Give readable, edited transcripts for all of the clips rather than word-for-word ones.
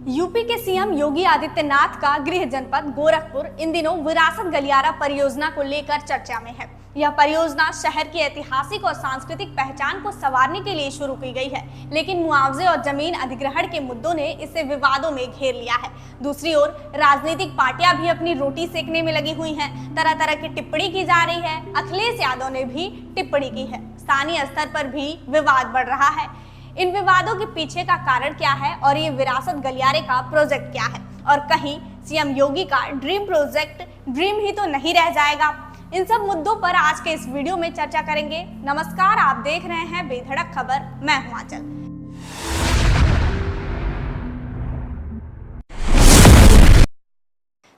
UP के CM Yogi Adityanath का गृह जनपद गोरखपुर इन दिनों विरासत गलियारा परियोजना को लेकर चर्चा में है। यह परियोजना शहर की ऐतिहासिक और सांस्कृतिक पहचान को संवारने के लिए शुरू की गई है, लेकिन मुआवजे और जमीन अधिग्रहण के मुद्दों ने इसे विवादों में घेर लिया है। दूसरी ओर राजनीतिक पार्टियां भी अपनी रोटी सेकने में लगी हुई हैं। तरह तरह की टिप्पणी की जा रही है। अखिलेश यादव ने भी टिप्पणी की है। स्थानीय स्तर पर भी विवाद बढ़ रहा है। इन विवादों के पीछे का कारण क्या है और ये विरासत गलियारे का प्रोजेक्ट क्या है, और कहीं सीएम योगी का ड्रीम प्रोजेक्ट ड्रीम ही तो नहीं रह जाएगा। इन सब मुद्दों पर आज के इस वीडियो में चर्चा करेंगे। नमस्कार, आप देख रहे हैं बेधड़क खबर, मैं हूं आंचल।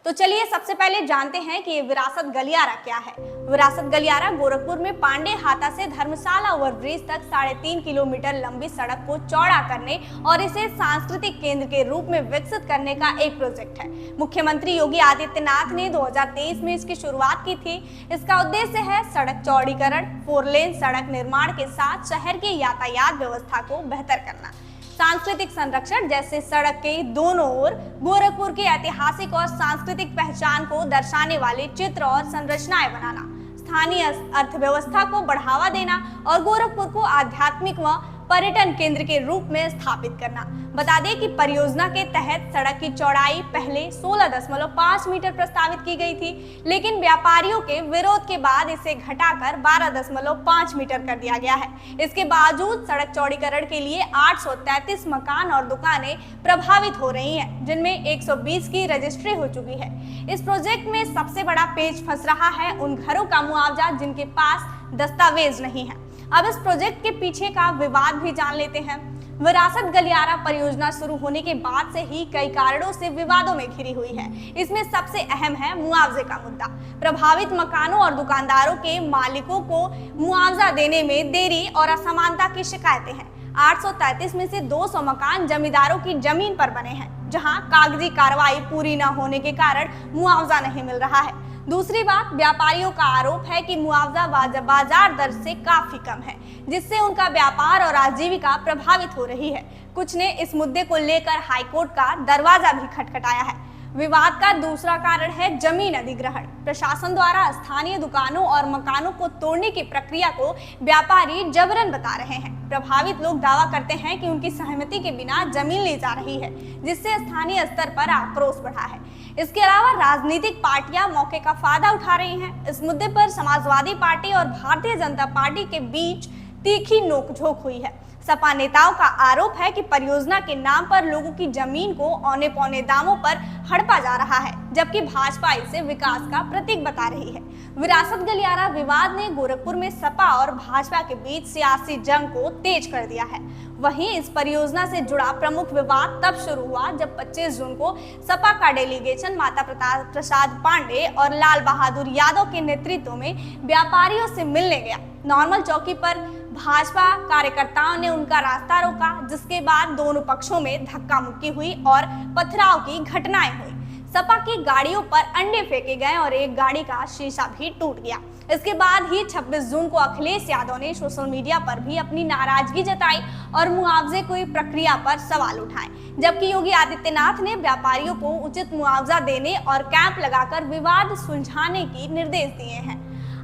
तो चलिए सबसे पहले जानते हैं कि ये विरासत गलियारा क्या है। विरासत गलियारा गोरखपुर में पांडे हाता से धर्मशाला ओवरब्रिज तक 3.5 किलोमीटर लंबी सड़क को चौड़ा करने और इसे सांस्कृतिक केंद्र के रूप में विकसित करने का एक प्रोजेक्ट है। मुख्यमंत्री योगी आदित्यनाथ ने 2023 में इसकी शुरुआत की थी। इसका उद्देश्य है सड़क चौड़ीकरण, 4 लेन सड़क निर्माण के साथ शहर की यातायात व्यवस्था को बेहतर करना, सांस्कृतिक संरक्षण, जैसे सड़क के दोनों ओर गोरखपुर की ऐतिहासिक और सांस्कृतिक पहचान को दर्शाने वाले चित्र और संरचनाएं बनाना, स्थानीय अर्थव्यवस्था को बढ़ावा देना और गोरखपुर को आध्यात्मिक व पर्यटन केंद्र के रूप में स्थापित करना। बता दें कि परियोजना के तहत सड़क की चौड़ाई पहले 16.5 मीटर प्रस्तावित की गई थी, लेकिन व्यापारियों के विरोध के बाद इसे घटाकर 12.5 मीटर कर दिया गया है। इसके बावजूद सड़क चौड़ीकरण के लिए 833 मकान और दुकानें प्रभावित हो रही हैं, जिनमें 120 की रजिस्ट्री हो चुकी है। इस प्रोजेक्ट में सबसे बड़ा पेच फंस रहा है उन घरों का मुआवजा जिनके पास दस्तावेज नहीं है। अब इस प्रोजेक्ट के पीछे का विवाद भी जान लेते हैं। विरासत गलियारा परियोजना शुरू होने के बाद से ही कई कारणों से विवादों में घिरी हुई है। इसमें सबसे अहम है मुआवजे का मुद्दा। प्रभावित मकानों और दुकानदारों के मालिकों को मुआवजा देने में देरी और असमानता की शिकायतें हैं। 833 में से 200 मकान जमींदारों की जमीन पर बने हैं, जहां कागजी कार्रवाई पूरी न होने के कारण मुआवजा नहीं मिल रहा है। दूसरी बात, व्यापारियों का आरोप है कि मुआवजा बाजार दर से काफी कम है, जिससे उनका व्यापार और आजीविका प्रभावित हो रही है। कुछ ने इस मुद्दे को लेकर हाईकोर्ट का दरवाजा भी खटखटाया है। विवाद का दूसरा कारण है जमीन अधिग्रहण। प्रशासन द्वारा स्थानीय दुकानों और मकानों को तोड़ने की प्रक्रिया को व्यापारी जबरन बता रहे हैं। प्रभावित लोग दावा करते हैं कि उनकी सहमति के बिना जमीन ली जा रही है, जिससे स्थानीय स्तर पर आक्रोश बढ़ा है। इसके अलावा राजनीतिक पार्टियां मौके का फायदा उठा रही हैं। इस मुद्दे पर समाजवादी पार्टी और भारतीय जनता पार्टी के बीच तीखी नोकझोंक हुई है। सपा नेताओं का आरोप है कि परियोजना के नाम पर लोगों की जमीन को औने पौने दामों पर हड़पा जा रहा है, जबकि भाजपा इसे विकास का प्रतीक बता रही है। विरासत गलियारा विवाद ने गोरखपुर में सपा और भाजपा के बीच सियासी जंग को तेज कर दिया है। वहीं इस परियोजना से जुड़ा प्रमुख विवाद तब शुरू हुआ जब 25 जून को सपा का डेलीगेशन माता प्रसाद पांडे और लाल बहादुर यादव के नेतृत्व में व्यापारियों से मिलने गया। नॉर्मल चौकी पर भाजपा कार्यकर्ताओं ने उनका रास्ता रोका, जिसके बाद दोनों पक्षों में धक्का मुक्की हुई और पथराव की घटनाएं हुई। सपा की गाड़ियों पर अंडे फेंके गए और एक गाड़ी का शीशा भी टूट गया। इसके बाद ही 26 जून को अखिलेश यादव ने सोशल मीडिया पर भी अपनी नाराजगी जताई और मुआवजे की प्रक्रिया पर सवाल उठाए, जबकि योगी आदित्यनाथ ने व्यापारियों को उचित मुआवजा देने और कैंप लगाकर विवाद सुलझाने के निर्देश दिए हैं।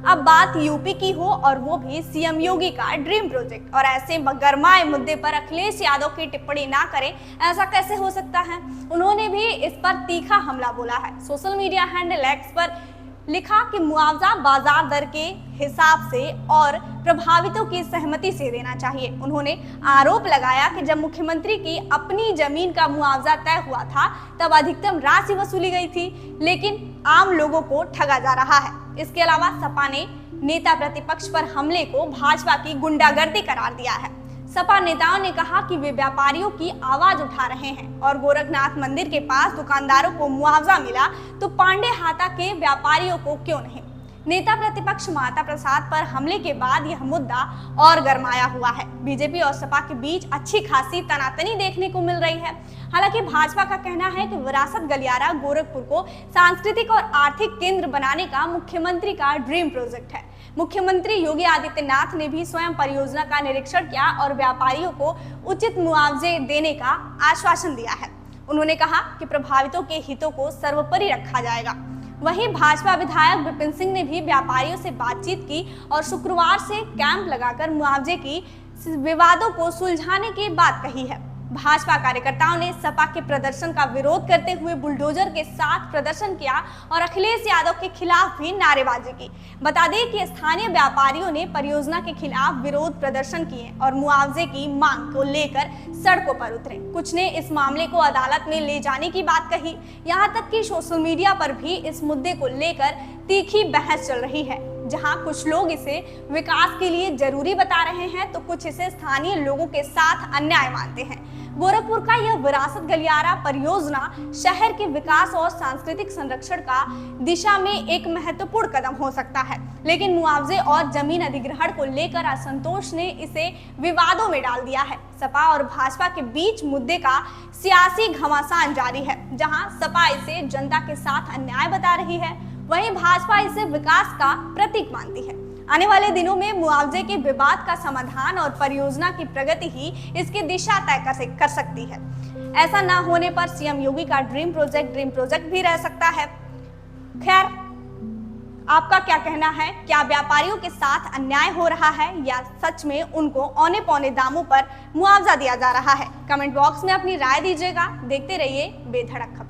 अब बात यूपी की हो और वो भी सीएम योगी का ड्रीम प्रोजेक्ट, और ऐसे गरमाए मुद्दे पर अखिलेश यादव की टिप्पणी ना करें, ऐसा कैसे हो सकता है। उन्होंने भी इस पर तीखा हमला बोला है। सोशल मीडिया हैंडल एक्स पर लिखा कि मुआवजा बाजार दर के हिसाब से और प्रभावितों की सहमति से देना चाहिए। उन्होंने आरोप लगाया कि जब मुख्यमंत्री की अपनी जमीन का मुआवजा तय हुआ था तब अधिकतम राशि वसूली गई थी, लेकिन आम लोगों को ठगा जा रहा है। इसके अलावा सपा ने नेता प्रतिपक्ष पर हमले को भाजपा की गुंडागर्दी करार दिया है। सपा नेताओं ने कहा कि वे व्यापारियों की आवाज उठा रहे हैं और गोरखनाथ मंदिर के पास दुकानदारों को मुआवजा मिला तो पांडे हाता के व्यापारियों को क्यों नहीं। नेता प्रतिपक्ष माता प्रसाद पर हमले के बाद यह मुद्दा और गरमाया हुआ है। बीजेपी और सपा के बीच अच्छी खासी तनातनी देखने को मिल रही है। हालांकि भाजपा का कहना है कि विरासत गलियारा गोरखपुर को सांस्कृतिक और आर्थिक केंद्र बनाने का मुख्यमंत्री का ड्रीम प्रोजेक्ट है। मुख्यमंत्री योगी आदित्यनाथ ने भी स्वयं परियोजना का निरीक्षण किया और व्यापारियों को उचित मुआवजे देने का आश्वासन दिया है। उन्होंने कहा कि प्रभावितों के हितों को सर्वोपरि रखा जाएगा। वहीं भाजपा विधायक विपिन सिंह ने भी व्यापारियों से बातचीत की और शुक्रवार से कैंप लगाकर मुआवजे की विवादों को सुलझाने की बात कही है। भाजपा कार्यकर्ताओं ने सपा के प्रदर्शन का विरोध करते हुए बुलडोजर के साथ प्रदर्शन किया और अखिलेश यादव के खिलाफ भी नारेबाजी की। बता दें कि स्थानीय व्यापारियों ने परियोजना के खिलाफ विरोध प्रदर्शन किए और मुआवजे की मांग को लेकर सड़कों पर उतरे। कुछ ने इस मामले को अदालत में ले जाने की बात कही। यहाँ तक कि सोशल मीडिया पर भी इस मुद्दे को लेकर तीखी बहस चल रही है, जहां कुछ लोग इसे विकास के लिए जरूरी बता रहे हैं तो कुछ इसे स्थानीय लोगों के साथ अन्याय मानते हैं। गोरखपुर का यह विरासत गलियारा परियोजना शहर के विकास और सांस्कृतिक संरक्षण का दिशा में एक महत्वपूर्ण कदम हो सकता है, लेकिन मुआवजे और जमीन अधिग्रहण को लेकर असंतोष ने इसे विवादों में डाल दिया है। सपा और भाजपा के बीच मुद्दे का सियासी घमासान जारी है। जहां सपा इसे जनता के साथ अन्याय बता रही है, वहीं भाजपा इसे विकास का प्रतीक मानती है। आने वाले दिनों में मुआवजे के विवाद का समाधान और परियोजना की प्रगति ही इसकी दिशा तय कर सकती है। ऐसा न होने पर सीएम योगी का ड्रीम प्रोजेक्ट भी रह सकता है। खैर, आपका क्या कहना है? क्या व्यापारियों के साथ अन्याय हो रहा है या सच में उनको औने पौने दामों पर मुआवजा दिया जा रहा है? कमेंट बॉक्स में अपनी राय दीजिएगा। देखते रहिए बेधड़क खबर।